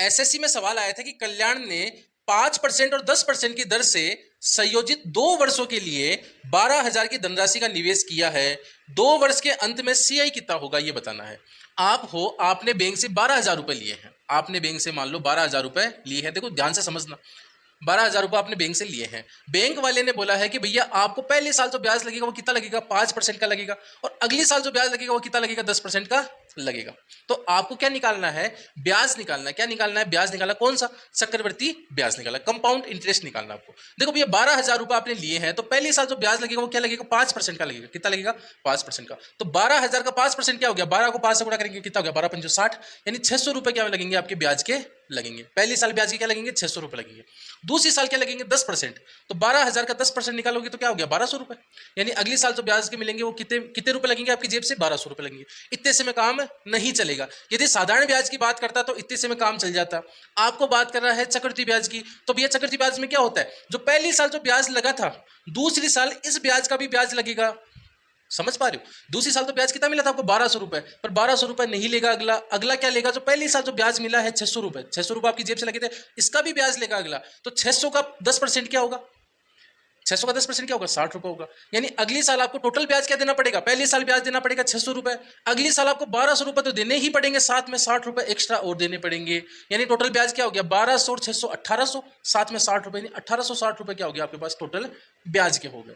SSC में सवाल आया था कि कल्याण ने 5% और 10% की दर से संयोजित 2 वर्षों के लिए 12,000 की धनराशि का निवेश किया है। 2 वर्ष के अंत में सीआई कितना होगा ये बताना है। आप हो, आपने बैंक से 12,000 रुपए लिए हैं। आपने बैंक से मान लो 12,000 रुपए लिए हैं। देखो ध्यान से समझना, 12,000 रुपए आपने बैंक से लिए हैं। बैंक वाले ने बोला है कि भैया आपको पहले साल जो ब्याज लगेगा वो कितना लगेगा, 5% का लगेगा, और अगले साल जो ब्याज लगेगा वो कितना लगेगा, 10% का लगेगा। तो आपको क्या निकालना है, ब्याज निकालना है। क्या निकालना है, ब्याज निकालना। कौन सा, चक्रवृद्धि ब्याज निकालना, कंपाउंड इंटरेस्ट निकालना आपको। देखो भैया 12,000 रुपए आपने लिए हैं, तो पहले साल जो ब्याज लगेगा वो क्या लगेगा, 5% का लगेगा। कितना लगेगा, 5% का। तो 12,000 का 5% क्या हो गया, 12 को 5 से गुणा करेंगे, कितना हो गया, 12 पंचो 60, यानी 600 रुपए क्या लगेंगे आपके ब्याज के लगेंगे। पहले साल ब्याज के क्या लगेंगे, 600 रुपए लगेंगे। दूसरी साल क्या लगेंगे, 10%। तो 12,000 का 10% निकालोगे तो क्या हो गया, 1,200 रुपए। यानी अगली साल जो ब्याज के मिलेंगे वो कितने कितने रुपए लगेंगे आपकी जेब से, 1,200 रुपए लगेंगे। इतने से में काम नहीं चलेगा। यदि साधारण ब्याज की बात करता तो इतने से में काम चल जाता। आपको बात कर रहा है चक्रवृद्धि ब्याज की, तो भैया चक्रवृद्धि ब्याज में क्या होता है, जो पहली साल जो ब्याज लगा था, दूसरी साल इस ब्याज का भी ब्याज लगेगा। समझ पा रहे हो, दूसरी साल तो ब्याज कितना मिला था आपको, 1,200 रुपए, पर 1,200 रुपए नहीं लेगा अगला। अगला क्या लेगा, जो पहली साल जो ब्याज मिला है 600 रुपए, 600 रुपए आपकी जेब से लगे थे, इसका भी ब्याज लेगा अगला। तो 600 का 10% क्या होगा, 600 का 10% क्या होगा, 60 रुपए होगा। यानी अगली साल आपको टोटल ब्याज क्या देना पड़ेगा, पहली साल ब्याज देना पड़ेगा 600 रुपए, अगली साल आपको 1,200 रुपए तो देने ही पड़ेंगे, साथ में 60 रुपए एक्स्ट्रा और देने पड़ेंगे। यानी टोटल ब्याज क्या हो गया, 1,200 और 600 1,800, साथ में 60 रुपए, 1,860 रुपए क्या हो गया आपके पास टोटल ब्याज के हो गए।